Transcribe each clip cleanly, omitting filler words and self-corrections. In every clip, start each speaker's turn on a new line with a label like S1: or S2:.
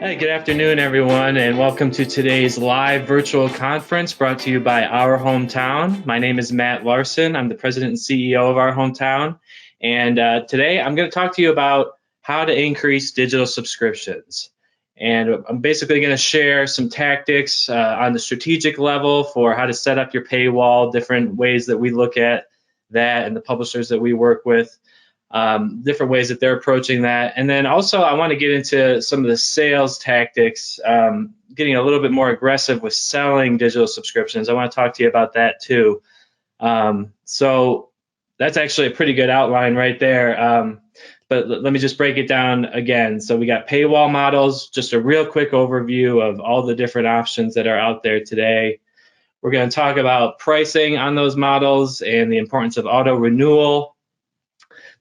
S1: Hey, good afternoon, everyone, and welcome to today's live virtual conference brought to you by Our Hometown. My name is Matt Larson. I'm the president and CEO of Our Hometown. And today I'm going to talk to you about how to increase digital subscriptions. And I'm basically going to share some tactics on the strategic level for how to set up your paywall, different ways that we look at that and the publishers that we work with. Different ways that they're approaching that. And then also I want to get into some of the sales tactics, getting a little bit more aggressive with selling digital subscriptions. I want to talk to you about that too. So that's actually a pretty good outline right there. But let me just break it down again. So we got paywall models, just a real quick overview of all the different options that are out there today. We're going to talk about pricing on those models and the importance of auto renewal.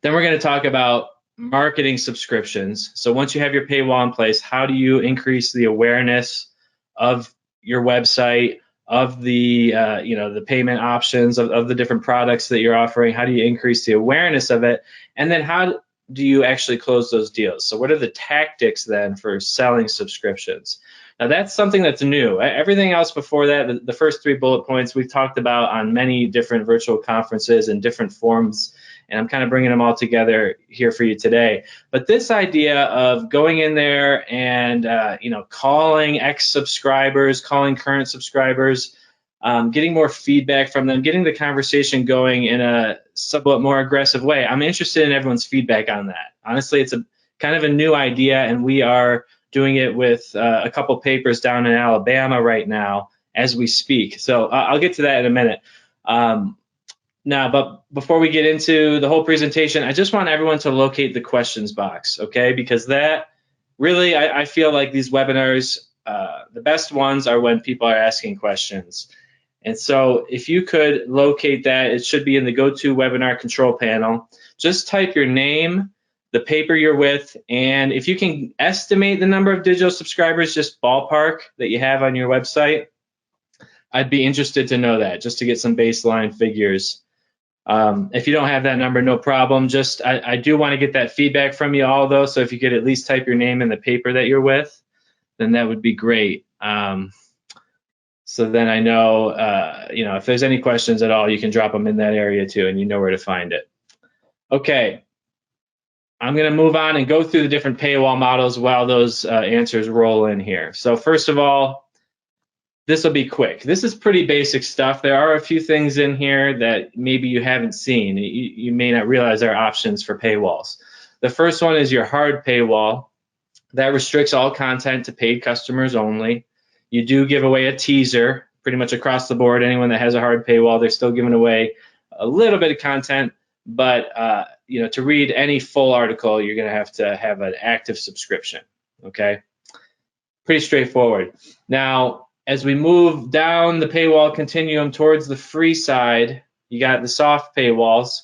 S1: Then we're going to talk about marketing subscriptions. So once you have your paywall in place, how do you increase the awareness of your website, of the the payment options, of the different products that you're offering? How do you increase the awareness of it? And then how do you actually close those deals? So what are the tactics then for selling subscriptions? Now that's something that's new. Everything else before that, the first 3 bullet points, we've talked about on many different virtual conferences and different forums, and I'm kind of bringing them all together here for you today. But this idea of going in there and calling ex-subscribers, calling current subscribers, getting more feedback from them, getting the conversation going in a somewhat more aggressive way. I'm interested in everyone's feedback on that. Honestly, it's a kind of a new idea, and we are doing it with a couple papers down in Alabama right now as we speak. So I'll get to that in a minute. Now, but before we get into the whole presentation, I just want everyone to locate the questions box, okay? Because that really, I feel like these webinars, the best ones are when people are asking questions. And so if you could locate that, it should be in the GoToWebinar control panel. Just type your name, the paper you're with, and if you can estimate the number of digital subscribers, just ballpark, that you have on your website, I'd be interested to know that, just to get some baseline figures. If you don't have that number, no problem. Just I do want to get that feedback from you all, though, so if you could at least type your name in the paper that you're with, then that would be great. So then I know, if there's any questions at all, you can drop them in that area too, and you know where to find it. Okay. I'm going to move on and go through the different paywall models while those answers roll in here. So first of all, this will be quick. This is pretty basic stuff. There are a few things in here that maybe you haven't seen. You may not realize there are options for paywalls. The first one is your hard paywall. That restricts all content to paid customers only. You do give away a teaser pretty much across the board. Anyone that has a hard paywall, they're still giving away a little bit of content, but to read any full article, you're going to have an active subscription, okay? Pretty straightforward. Now, as we move down the paywall continuum towards the free side, you got the soft paywalls,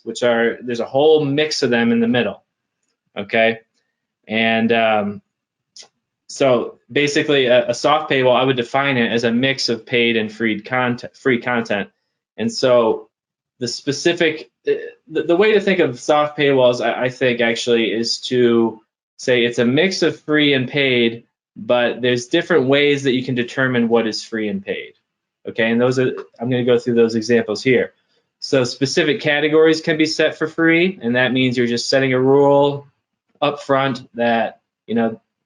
S1: there's a whole mix of them in the middle, okay? And so basically a soft paywall, I would define it as a mix of paid and free content. And so the specific, the way to think of soft paywalls, I think actually is to say it's a mix of free and paid, but there's different ways that you can determine what is free and paid. Okay, and I'm going to go through those examples here. So specific categories can be set for free, and that means you're just setting a rule up front that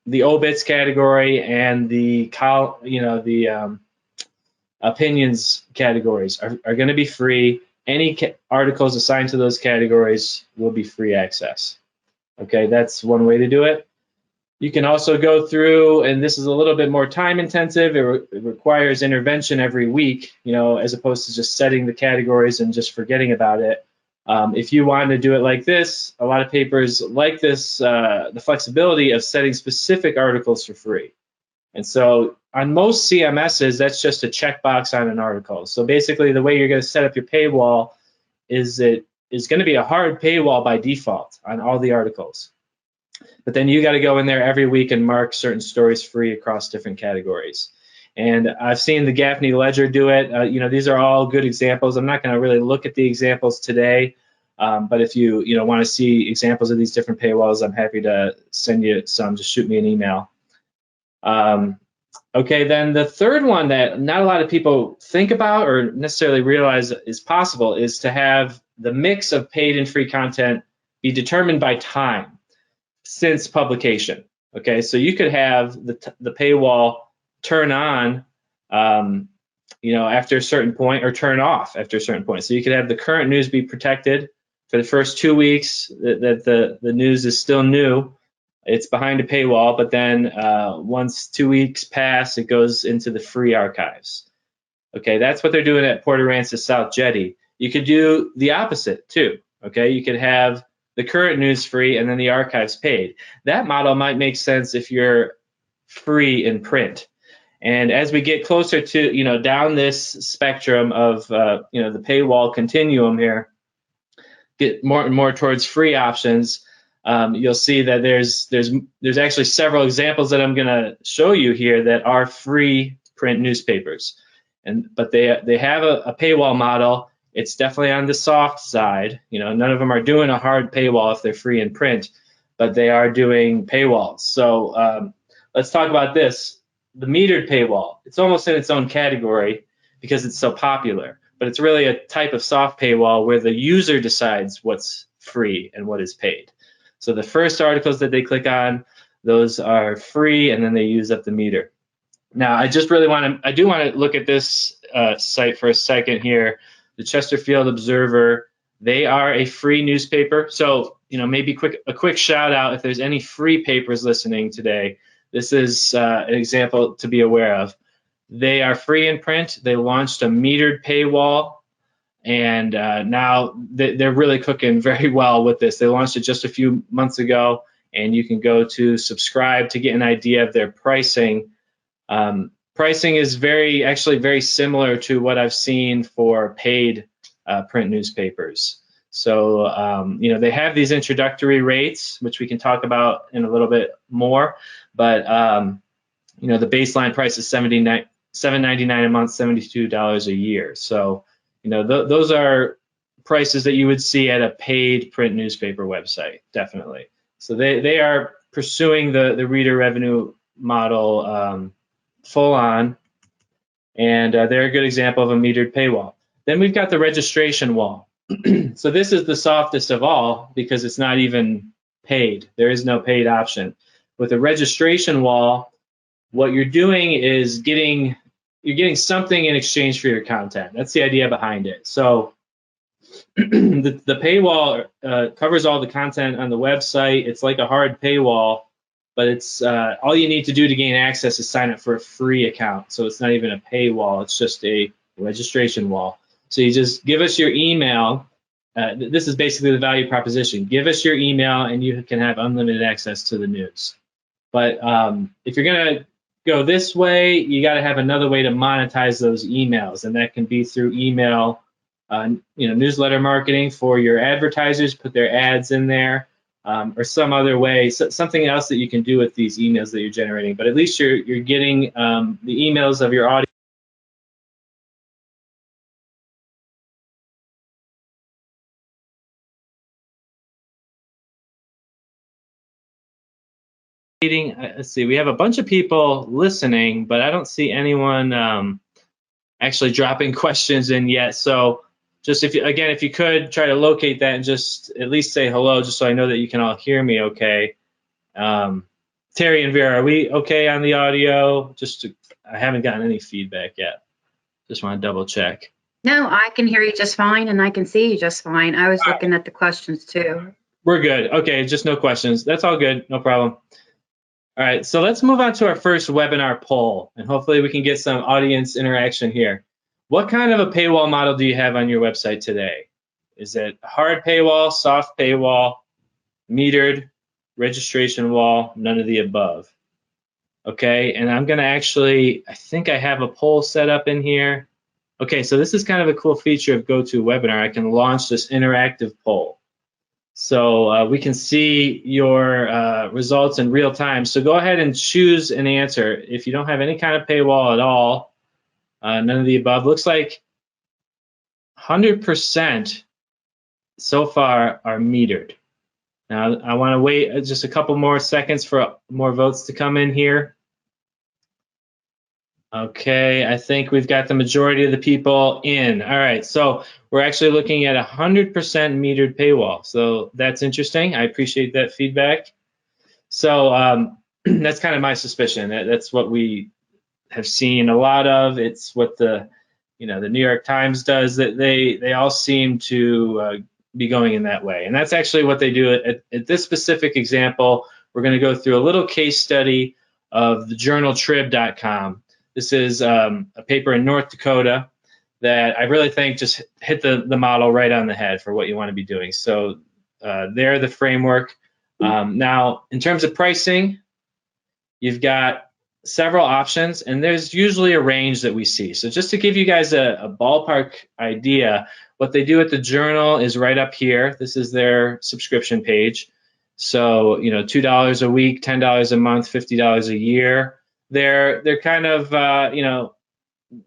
S1: the obits category and the opinions categories are going to be free. Any articles assigned to those categories will be free access. Okay, that's one way to do it. You can also go through, and this is a little bit more time intensive. It requires intervention every week, as opposed to just setting the categories and just forgetting about it. If you wanted to do it like this, a lot of papers like this, the flexibility of setting specific articles for free. And so on most CMSs, that's just a checkbox on an article. So basically the way you're going to set up your paywall is it is going to be a hard paywall by default on all the articles. But then you got to go in there every week and mark certain stories free across different categories. And I've seen the Gaffney Ledger do it. These are all good examples. I'm not going to really look at the examples today, but if you want to see examples of these different paywalls, I'm happy to send you some. Just shoot me an email. Okay, then the third one that not a lot of people think about or necessarily realize is possible is to have the mix of paid and free content be determined by time since publication. Okay, so you could have the paywall turn on, after a certain point, or turn off after a certain point. So you could have the current news be protected for the first 2 weeks that the news is still new. It's behind a paywall, but then once 2 weeks pass, it goes into the free archives. Okay, that's what they're doing at Port Aransas South Jetty. You could do the opposite too. Okay, you could have the current news free and then the archives paid. That model might make sense if you're free in print. And as we get closer to, down this spectrum of, the paywall continuum here, get more and more towards free options, you'll see that there's actually several examples that I'm going to show you here that are free print newspapers, but they have a paywall model. It's definitely on the soft side. None of them are doing a hard paywall if they're free in print, but they are doing paywalls. So let's talk about this. The metered paywall. It's almost in its own category because it's so popular, but it's really a type of soft paywall where the user decides what's free and what is paid. So the first articles that they click on, those are free, and then they use up the meter. Now, I do want to look at this site for a second here. The Chesterfield Observer, they are a free newspaper. So, maybe a quick shout out if there's any free papers listening today. This is an example to be aware of. They are free in print. They launched a metered paywall, and now they're really cooking very well with this. They launched it just a few months ago, and you can go to subscribe to get an idea of their pricing. Pricing is actually very similar to what I've seen for paid print newspapers. So, they have these introductory rates, which we can talk about in a little bit more, but, the baseline price is $7.99 a month, $72 a year. So, those are prices that you would see at a paid print newspaper website, definitely. So they are pursuing the reader revenue model full on, and they're a good example of a metered paywall. Then we've got the registration wall. So this is the softest of all because it's not even paid. There is no paid option. With a registration wall, what you're doing is you're getting something in exchange for your content. That's the idea behind it. So the paywall covers all the content on the website. It's like a hard paywall, but it's all you need to do to gain access is sign up for a free account. So it's not even a paywall. It's just a registration wall. So you just give us your email. This is basically the value proposition. Give us your email and you can have unlimited access to the news. But if you're going to go this way, you got to have another way to monetize those emails, and that can be through email, newsletter marketing for your advertisers, put their ads in there, or some other way, something else that you can do with these emails that you're generating. But at least you're getting the emails of your audience. Let's see, we have a bunch of people listening, but I don't see anyone actually dropping questions in yet. So just if you could try to locate that and just at least say hello, just so I know that you can all hear me okay. Terry and Vera, are we okay on the audio? I haven't gotten any feedback yet. Just want to double check.
S2: No, I can hear you just fine, and I can see you just fine. I was looking at the questions too.
S1: We're good. Okay, just no questions. That's all good. No problem. All right, so let's move on to our first webinar poll, and hopefully we can get some audience interaction here. What kind of a paywall model do you have on your website today? Is it a hard paywall, soft paywall, metered, registration wall, none of the above? Okay, and I'm gonna I think I have a poll set up in here. Okay, so this is kind of a cool feature of GoToWebinar. I can launch this interactive poll. So we can see your results in real time. So go ahead and choose an answer. If you don't have any kind of paywall at all, none of the above, looks like 100% so far are metered. Now I want to wait just a couple more seconds for more votes to come in here. Okay, I think we've got the majority of the people in. All right, so we're actually looking at 100% metered paywall. So that's interesting. I appreciate that feedback. So that's kind of my suspicion. That's what we have seen a lot of. It's what the New York Times does. That they all seem to be going in that way, and that's actually what they do at this specific example. We're going to go through a little case study of the Journaltrib.com. This is a paper in North Dakota that I really think just hit the model right on the head for what you want to be doing. So they're the framework. Now, in terms of pricing, you've got several options, and there's usually a range that we see. So just to give you guys a ballpark idea, what they do at the Journal is right up here. This is their subscription page. So, $2 a week, $10 a month, $50 a year. They're kind of,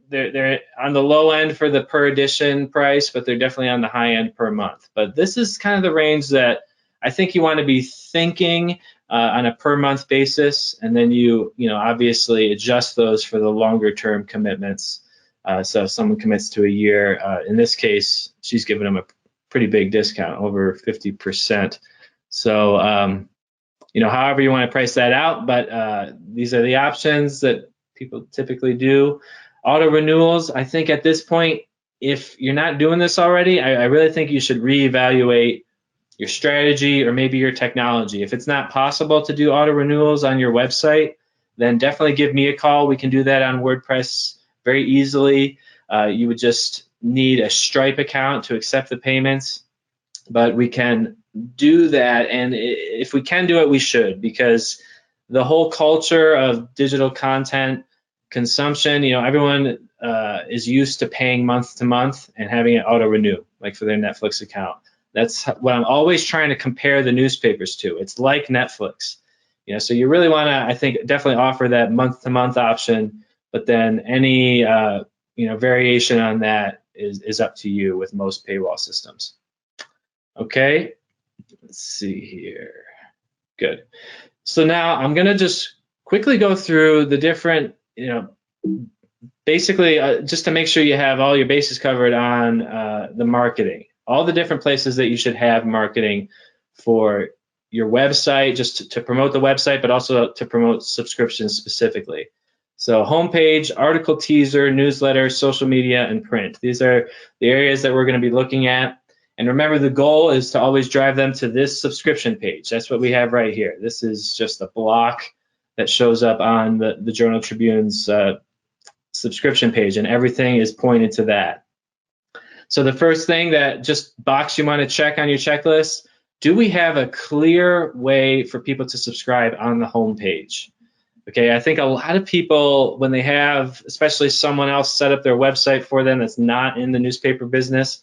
S1: they're on the low end for the per edition price, but they're definitely on the high end per month. But this is kind of the range that I think you want to be thinking on a per month basis, and then you obviously adjust those for the longer term commitments. So if someone commits to a year, in this case, she's giving them a pretty big discount, over 50%. So however you want to price that out, but these are the options that people typically do. Auto renewals, I think at this point, if you're not doing this already, I really think you should reevaluate your strategy or maybe your technology. If it's not possible to do auto renewals on your website, then definitely give me a call. We can do that on WordPress very easily. You would just need a Stripe account to accept the payments, but we can do that. And if we can do it, we should, because the whole culture of digital content consumption, everyone is used to paying month to month and having it auto renew, like for their Netflix account. That's what I'm always trying to compare the newspapers to. It's like Netflix, so you really want to, I think, definitely offer that month-to-month option, but then any variation on that is up to you with most paywall systems. Okay, let's see here. Good. So now I'm going to just quickly go through the different, basically just to make sure you have all your bases covered on the marketing. All the different places that you should have marketing for your website, just to promote the website, but also to promote subscriptions specifically. So homepage, article teaser, newsletter, social media, and print. These are the areas that we're going to be looking at. And remember, the goal is to always drive them to this subscription page. That's what we have right here. This is just a block that shows up on the Journal Tribune's subscription page, and everything is pointed to that. So the first thing, that just box you want to check on your checklist, do we have a clear way for people to subscribe on the home page? Okay, I think a lot of people, when they have, especially someone else set up their website for them that's not in the newspaper business,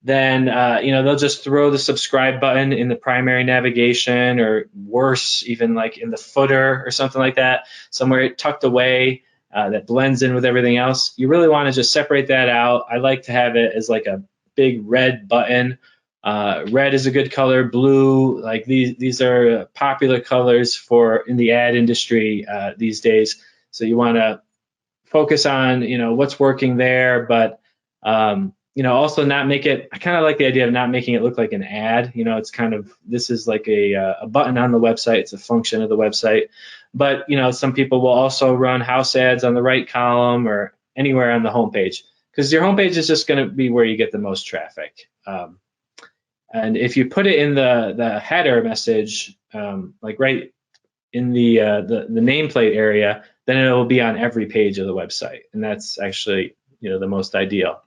S1: then they'll just throw the subscribe button in the primary navigation, or worse, even like in the footer or something like that, somewhere tucked away that blends in with everything else. You really want to just separate that out. I like to have it as like a big red button. Red is a good color. Blue, like these are popular colors in the ad industry these days. So you want to focus on what's working there, but also not make it, I kind of like the idea of not making it look like an ad. It's kind of, this is like a button on the website. It's a function of the website. But, some people will also run house ads on the right column or anywhere on the homepage, because your homepage is just going to be where you get the most traffic. And if you put it in the header message, like right in the nameplate area, then it will be on every page of the website. And that's actually, the most ideal.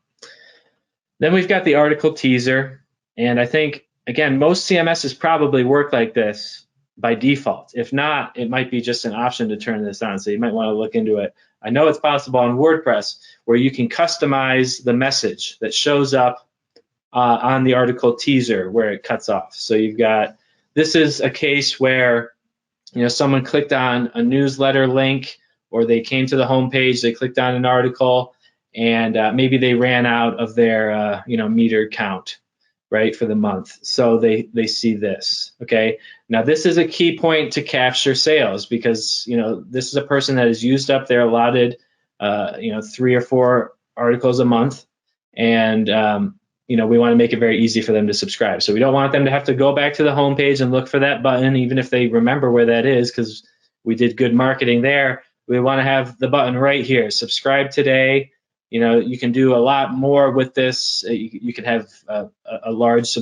S1: Then we've got the article teaser. And I think, again, most CMSs probably work like this by default. If not, it might be just an option to turn this on. So you might want to look into it. I know it's possible on WordPress where you can customize the message that shows up on the article teaser where it cuts off. So you've got, this is a case where, someone clicked on a newsletter link, or they came to the homepage, they clicked on an article, and maybe they ran out of their metered count, right, for the month. So they see this. Okay, now this is a key point to capture sales, because this is a person that has used up their allotted 3 or 4 articles a month, and we want to make it very easy for them to subscribe. So we don't want them to have to go back to the homepage and look for that button, even if they remember where that is, because we did good marketing there. We want to have the button right here, subscribe today. You can do a lot more with this. You can have a large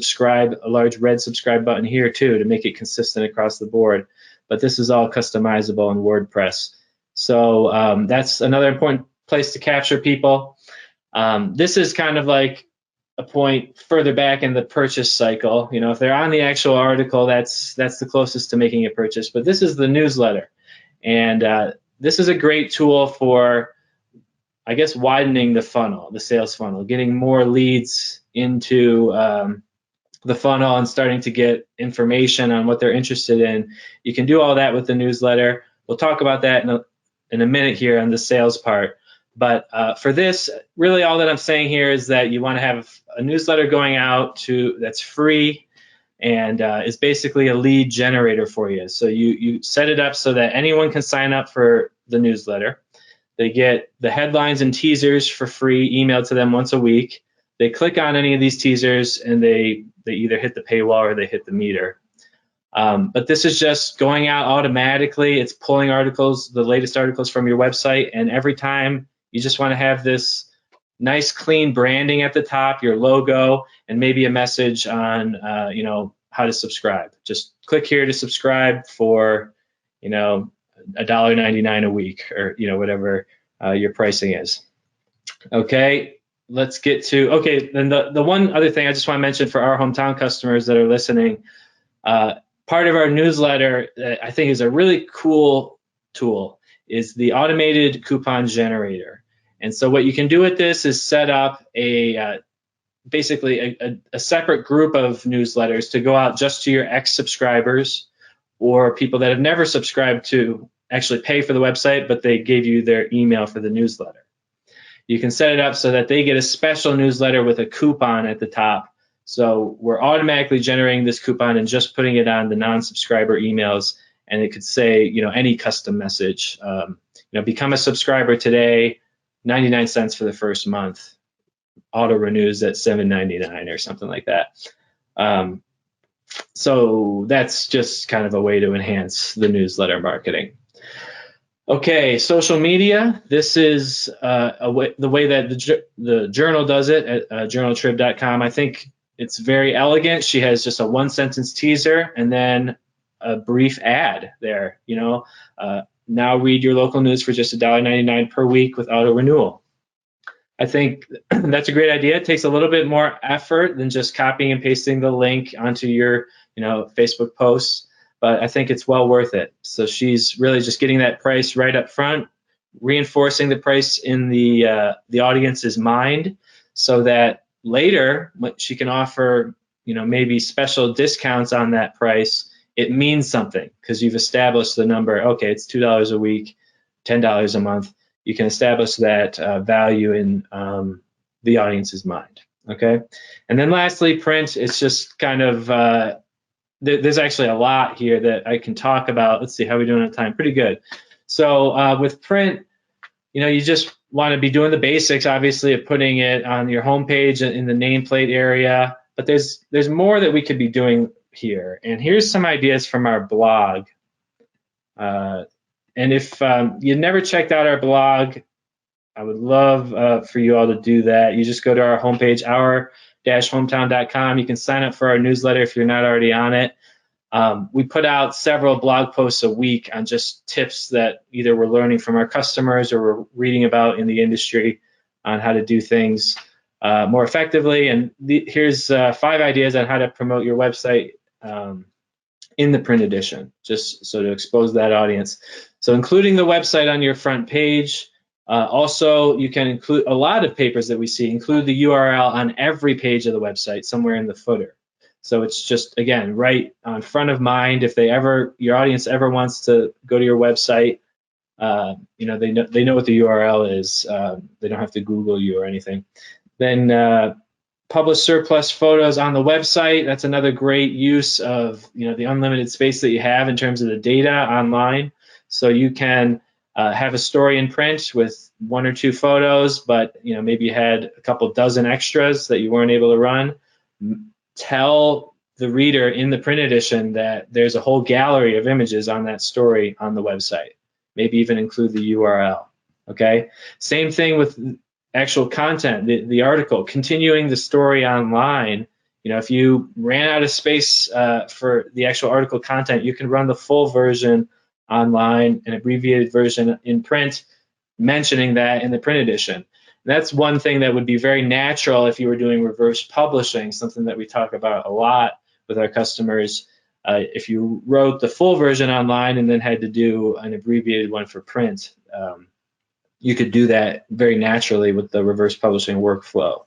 S1: red subscribe button here too, to make it consistent across the board. But this is all customizable in WordPress. So that's another important place to capture people. This is kind of like a point further back in the purchase cycle. If they're on the actual article, that's the closest to making a purchase. But this is the newsletter, and this is a great tool for, I guess, widening the funnel, the sales funnel, getting more leads into the funnel and starting to get information on what they're interested in. You can do all that with the newsletter. We'll talk about that in a minute here on the sales part. But for this, really all that I'm saying here is that you want to have a newsletter going out that's free and is basically a lead generator for you. So you set it up so that anyone can sign up for the newsletter. They get the headlines and teasers for free emailed to them once a week. They click on any of these teasers and they either hit the paywall or they hit the meter. But this is just going out automatically. It's pulling articles, the latest articles from your website, and every time you just want to have this nice clean branding at the top, your logo, and maybe a message on how to subscribe. Just click here to subscribe for $1.99 a week, or whatever your pricing is. Okay, let's get to then the one other thing I just want to mention for our hometown customers that are listening. Part of our newsletter that I think is a really cool tool is the automated coupon generator. And so what you can do with this is set up basically a separate group of newsletters to go out just to your ex-subscribers or people that have never subscribed to actually pay for the website, but they gave you their email for the newsletter. You can set it up so that they get a special newsletter with a coupon at the top. So we're automatically generating this coupon and just putting it on the non-subscriber emails, and it could say, any custom message. Become a subscriber today, 99 cents for the first month. Auto renews at $7.99 or something like that. So that's just kind of a way to enhance the newsletter marketing. Okay, social media. This is the way that the journal does it at journaltrib.com. I think it's very elegant. She has just a one-sentence teaser and then a brief ad there. Now read your local news for just $1.99 per week with auto renewal. I think that's a great idea. It takes a little bit more effort than just copying and pasting the link onto your Facebook posts, but I think it's well worth it. So she's really just getting that price right up front, reinforcing the price in the audience's mind, so that later she can offer maybe special discounts on that price. It means something because you've established the number. Okay, it's $2 a week, $10 a month. You can establish that value in the audience's mind. Okay, and then lastly, print. It's just kind of there's actually a lot here that I can talk about. Let's see, how are we doing on time? Pretty good. So with print, you just want to be doing the basics, obviously, of putting it on your homepage in the nameplate area. But there's more that we could be doing here. And here's some ideas from our blog. And if you never checked out our blog, I would love for you all to do that. You just go to our homepage, our-hometown.com. You can sign up for our newsletter if you're not already on it. We put out several blog posts a week on just tips that either we're learning from our customers or we're reading about in the industry on how to do things more effectively. And here's 5 ideas on how to promote your website in the print edition, just so to expose that audience. So including the website on your front page. Also, you can include a lot of papers that we see, include the URL on every page of the website, somewhere in the footer. So it's just, again, right on front of mind. If your audience ever wants to go to your website, they know what the URL is. They don't have to Google you or anything. Then publish surplus photos on the website. That's another great use of the unlimited space that you have in terms of the data online. So you can have a story in print with 1 or 2 photos, but maybe you had a couple dozen extras that you weren't able to run, tell the reader in the print edition that there's a whole gallery of images on that story on the website. Maybe even include the URL. Okay. Same thing with actual content, the article, continuing the story online. If you ran out of space for the actual article content, you can run the full version online, an abbreviated version in print, mentioning that in the print edition. And that's one thing that would be very natural if you were doing reverse publishing, something that we talk about a lot with our customers. If you wrote the full version online and then had to do an abbreviated one for print, you could do that very naturally with the reverse publishing workflow.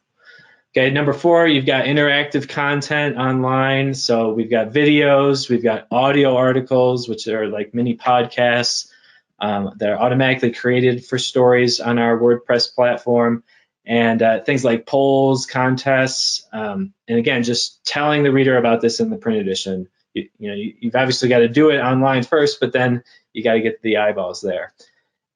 S1: Okay, number 4, you've got interactive content online. So we've got videos, we've got audio articles, which are like mini podcasts that are automatically created for stories on our WordPress platform, and things like polls, contests, and again, just telling the reader about this in the print edition. You've obviously got to do it online first, but then you got to get the eyeballs there.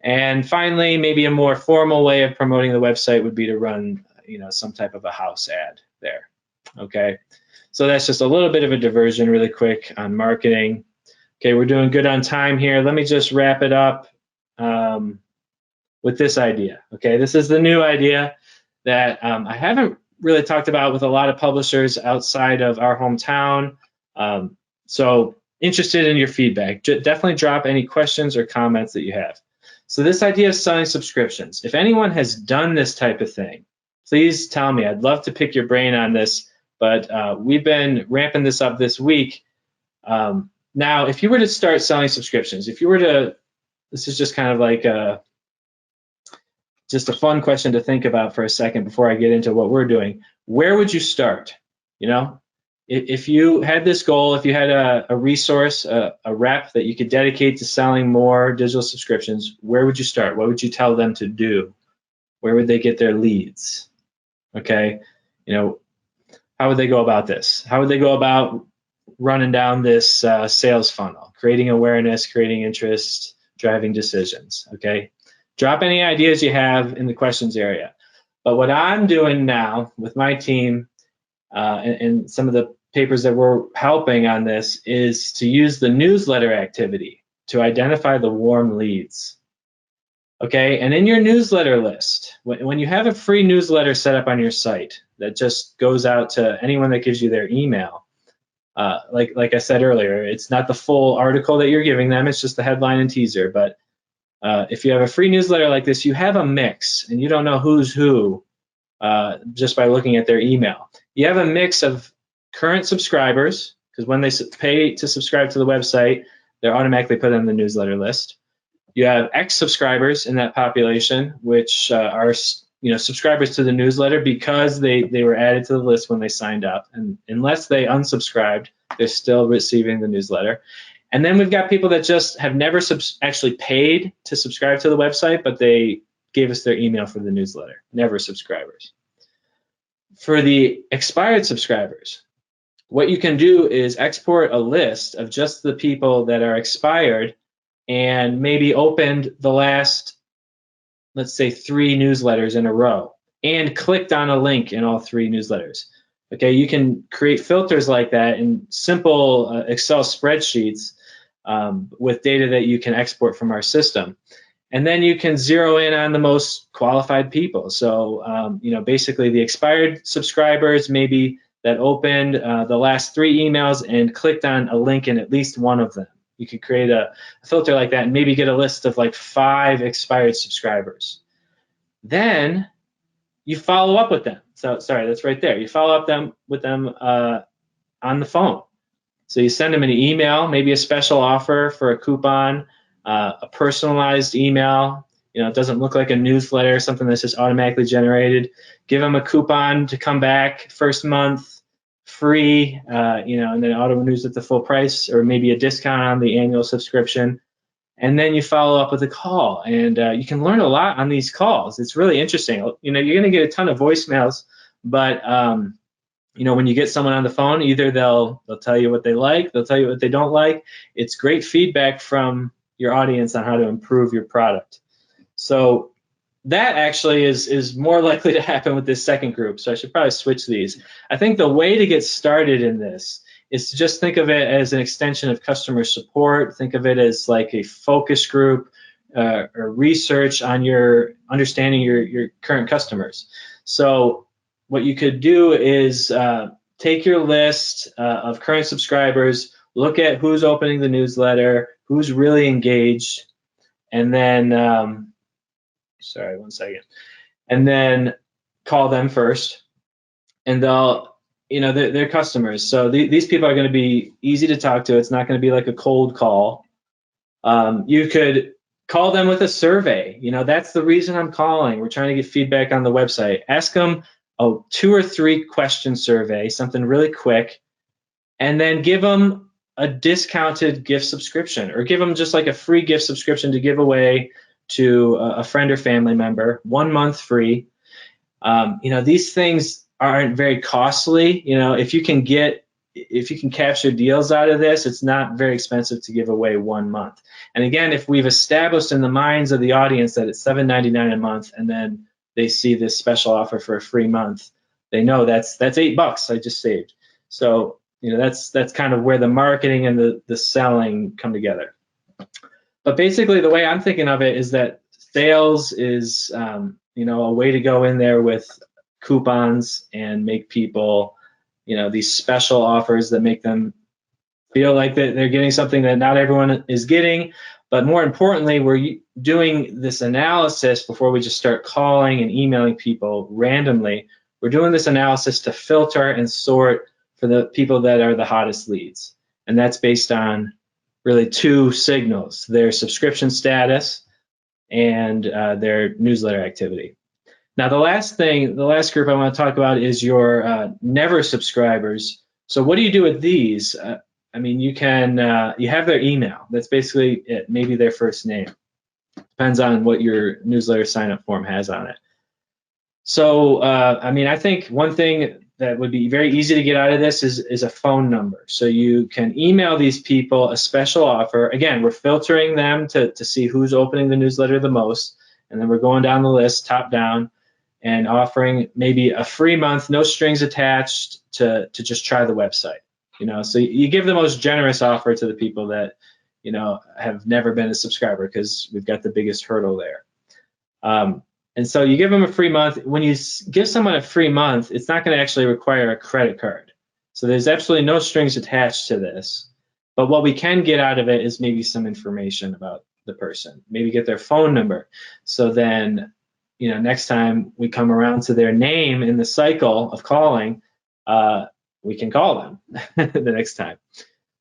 S1: And finally, maybe a more formal way of promoting the website would be to run some type of a house ad there. Okay, so that's just a little bit of a diversion really quick on marketing. Okay, we're doing good on time here. Let me just wrap it up with this idea. Okay, this is the new idea that I haven't really talked about with a lot of publishers outside of our hometown. So interested in your feedback. Definitely drop any questions or comments that you have. So this idea of selling subscriptions, if anyone has done this type of thing, please tell me. I'd love to pick your brain on this, but we've been ramping this up this week. Now, if you were to start selling subscriptions, if you were to, this is just kind of like just a fun question to think about for a second before I get into what we're doing. Where would you start? If you had this goal, if you had a resource, a rep that you could dedicate to selling more digital subscriptions, where would you start? What would you tell them to do? Where would they get their leads? Okay, how would they go about this? How would they go about running down this sales funnel, creating awareness, creating interest, driving decisions? Okay, drop any ideas you have in the questions area. But what I'm doing now with my team and some of the papers that we're helping on this is to use the newsletter activity to identify the warm leads. Okay, and in your newsletter list, when you have a free newsletter set up on your site that just goes out to anyone that gives you their email, like I said earlier, it's not the full article that you're giving them, it's just the headline and teaser. But if you have a free newsletter like this, you have a mix, and you don't know who's who just by looking at their email. You have a mix of current subscribers, because when they pay to subscribe to the website, they're automatically put on the newsletter list. You have ex-subscribers in that population, which are subscribers to the newsletter because they were added to the list when they signed up. And unless they unsubscribed, they're still receiving the newsletter. And then we've got people that just have never actually paid to subscribe to the website, but they gave us their email for the newsletter, never subscribers. For the expired subscribers, what you can do is export a list of just the people that are expired and maybe opened the last, let's say, 3 newsletters in a row and clicked on a link in all 3 newsletters. Okay, you can create filters like that in simple Excel spreadsheets with data that you can export from our system. And then you can zero in on the most qualified people. So, basically the expired subscribers maybe that opened the last 3 emails and clicked on a link in at least one of them. You could create a filter like that and maybe get a list of like 5 expired subscribers. Then you follow up with them. So, sorry, that's right there. You follow up with them on the phone. So you send them an email, maybe a special offer for a coupon, a personalized email. It doesn't look like a newsletter, something that's just automatically generated. Give them a coupon to come back first month free, and then auto renews at the full price, or maybe a discount on the annual subscription. And then you follow up with a call, and you can learn a lot on these calls. It's really interesting. You're going to get a ton of voicemails, but when you get someone on the phone, either they'll tell you what they like, they'll tell you what they don't like. It's great feedback from your audience on how to improve your product. So that actually is more likely to happen with this second group. So I should probably switch these. I think the way to get started in this is to just think of it as an extension of customer support. Think of it as like a focus group or research on your understanding your current customers. So what you could do is take your list of current subscribers, look at who's opening the newsletter, who's really engaged, and then sorry, one second. And then call them first, and they'll, they're customers. So these people are going to be easy to talk to. It's not going to be like a cold call. You could call them with a survey. That's the reason I'm calling. We're trying to get feedback on the website. Ask them a 2 or 3 question survey, something really quick, and then give them a discounted gift subscription, or give them just like a free gift subscription to give away to a friend or family member, 1 month free. These things aren't very costly. If you can capture deals out of this, it's not very expensive to give away 1 month. And again, if we've established in the minds of the audience that it's $7.99 a month, and then they see this special offer for a free month, they know that's $8 I just saved. So that's kind of where the marketing and the selling come together. But basically, the way I'm thinking of it is that sales is, a way to go in there with coupons and make people, these special offers that make them feel like that they're getting something that not everyone is getting. But more importantly, we're doing this analysis before we just start calling and emailing people randomly. We're doing this analysis to filter and sort for the people that are the hottest leads. And that's based on really 2 signals: their subscription status and their newsletter activity. Now, the last group I want to talk about is your never subscribers. So what do you do with these? You can you have their email. That's basically it. Maybe their first name. Depends on what your newsletter sign-up form has on it. So I think one thing that would be very easy to get out of this is a phone number. So you can email these people a special offer. Again, we're filtering them to see who's opening the newsletter the most, and then we're going down the list, top down, and offering maybe a free month, no strings attached, to just try the website. So you give the most generous offer to the people that have never been a subscriber, because we've got the biggest hurdle there. And so you give them a free month. When you give someone a free month, it's not going to actually require a credit card. So there's absolutely no strings attached to this. But what we can get out of it is maybe some information about the person, maybe get their phone number. So then, next time we come around to their name in the cycle of calling, we can call them the next time.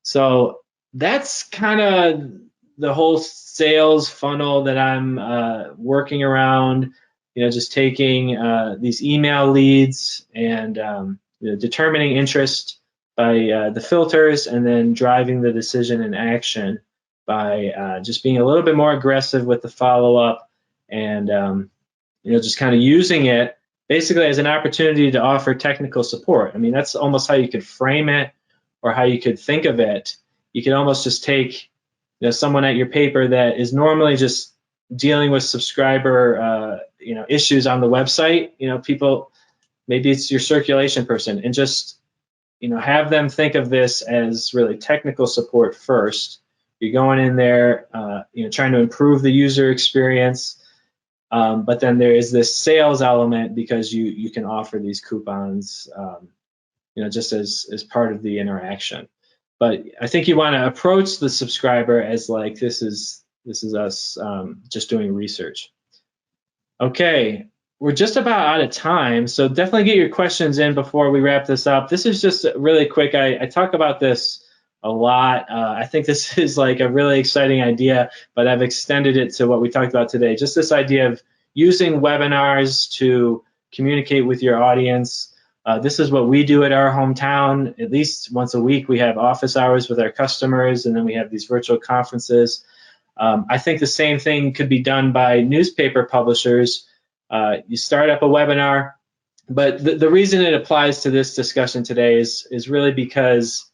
S1: So that's kind of the whole sales funnel that I'm working around. Just taking these email leads and determining interest by the filters, and then driving the decision and action by just being a little bit more aggressive with the follow-up, and just kind of using it basically as an opportunity to offer technical support. That's almost how you could frame it, or how you could think of it. You could almost just take someone at your paper that is normally just dealing with subscriber issues on the website. People, maybe it's your circulation person, and just have them think of this as really technical support first. You're going in there trying to improve the user experience, but then there is this sales element, because you can offer these coupons just as part of the interaction. But I think you want to approach the subscriber as like, this is us just doing research. Okay, we're just about out of time, so definitely get your questions in before we wrap this up. This is just really quick. I talk about this a lot. I think this is like a really exciting idea, but I've extended it to what we talked about today. Just this idea of using webinars to communicate with your audience. This is what we do at our hometown. At least once a week, we have office hours with our customers, and then we have these virtual conferences. I think the same thing could be done by newspaper publishers. You start up a webinar, but the reason it applies to this discussion today is really because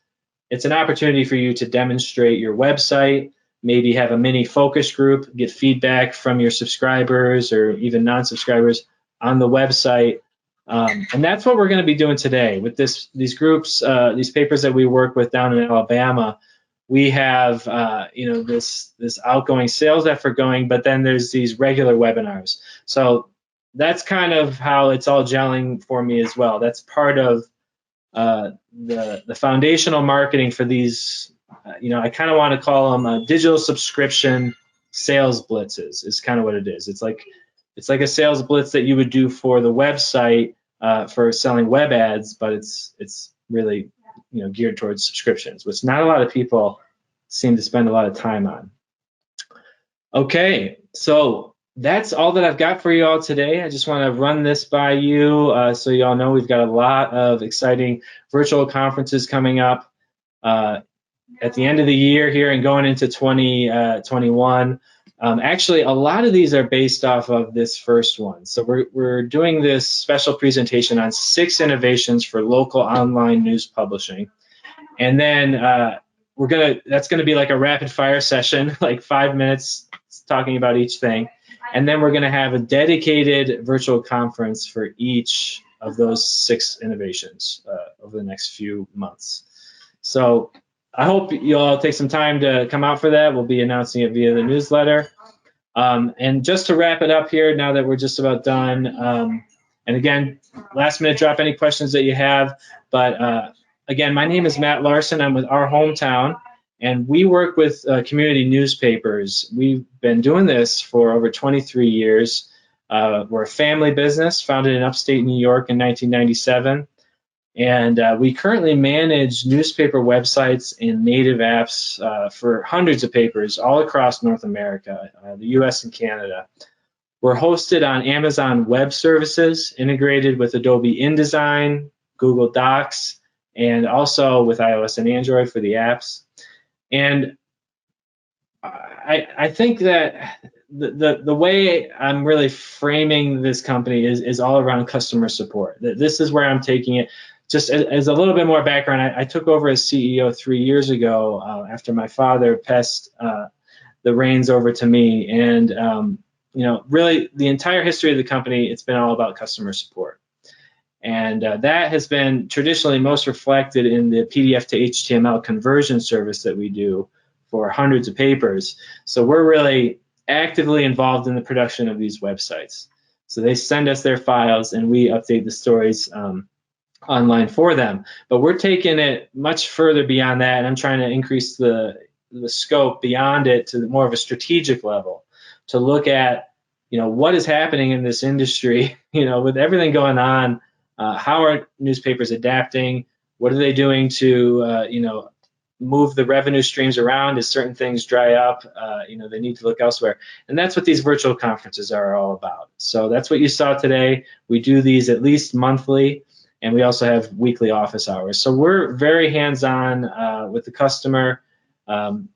S1: it's an opportunity for you to demonstrate your website, maybe have a mini focus group, get feedback from your subscribers or even non-subscribers on the website. And that's what we're going to be doing today with these groups, these papers that we work with down in Alabama. We have this outgoing sales effort going, but then there's these regular webinars. So that's kind of how it's all gelling for me as well. That's part of the foundational marketing for these. I kind of want to call them digital subscription sales blitzes. Is kind of what it is. It's like a sales blitz that you would do for the website for selling web ads, but it's really geared towards subscriptions, which not a lot of people seem to spend a lot of time on. Okay, so that's all that I've got for you all today. I just want to run this by you so you all know we've got a lot of exciting virtual conferences coming up at the end of the year here and going into 2021. Actually, a lot of these are based off of this first one. So we're doing this special presentation on 6 innovations for local online news publishing. And then that's gonna be like a rapid fire session, like 5 minutes talking about each thing. And then we're gonna have a dedicated virtual conference for each of those 6 innovations over the next few months. So I hope you all take some time to come out for that. We'll be announcing it via the newsletter. And just to wrap it up here, now that we're just about done, and again, last minute, drop any questions that you have. But again, my name is Matt Larson. I'm with Our Hometown, and we work with community newspapers. We've been doing this for over 23 years. We're a family business founded in upstate New York in 1997. And we currently manage newspaper websites and native apps for hundreds of papers all across North America, the US and Canada. We're hosted on Amazon Web Services, integrated with Adobe InDesign, Google Docs, and also with iOS and Android for the apps. And I think that the way I'm really framing this company is all around customer support. This is where I'm taking it. Just as a little bit more background, I took over as CEO 3 years ago after my father passed the reins over to me. And really the entire history of the company, it's been all about customer support. And that has been traditionally most reflected in the PDF to HTML conversion service that we do for hundreds of papers. So we're really actively involved in the production of these websites. So they send us their files and we update the stories online for them. But we're taking it much further beyond that, and I'm trying to increase the scope beyond it to more of a strategic level, to look at what is happening in this industry, with everything going on. How are newspapers adapting? What are they doing to move the revenue streams around as certain things dry up? They need to look elsewhere. And that's what these virtual conferences are all about. So that's what you saw today. We do these at least monthly, and we also have weekly office hours. So we're very hands-on with the customer,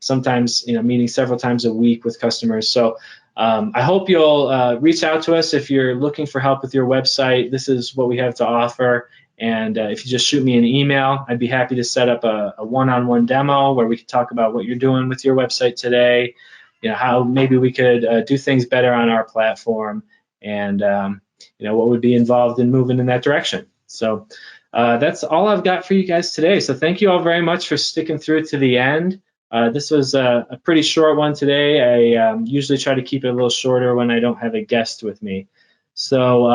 S1: sometimes meeting several times a week with customers. So I hope you'll reach out to us if you're looking for help with your website. This is what we have to offer. And if you just shoot me an email, I'd be happy to set up a one-on-one demo where we can talk about what you're doing with your website today, how maybe we could do things better on our platform, and what would be involved in moving in that direction. So that's all I've got for you guys today. So thank you all very much for sticking through to the end. This was a pretty short one today. I usually try to keep it a little shorter when I don't have a guest with me. So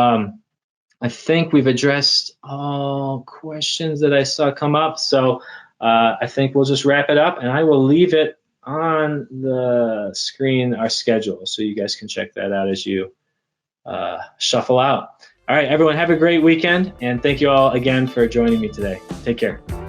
S1: I think we've addressed all questions that I saw come up. So I think we'll just wrap it up, and I will leave it on the screen, our schedule, so you guys can check that out as you shuffle out. All right, everyone, have a great weekend, and thank you all again for joining me today. Take care.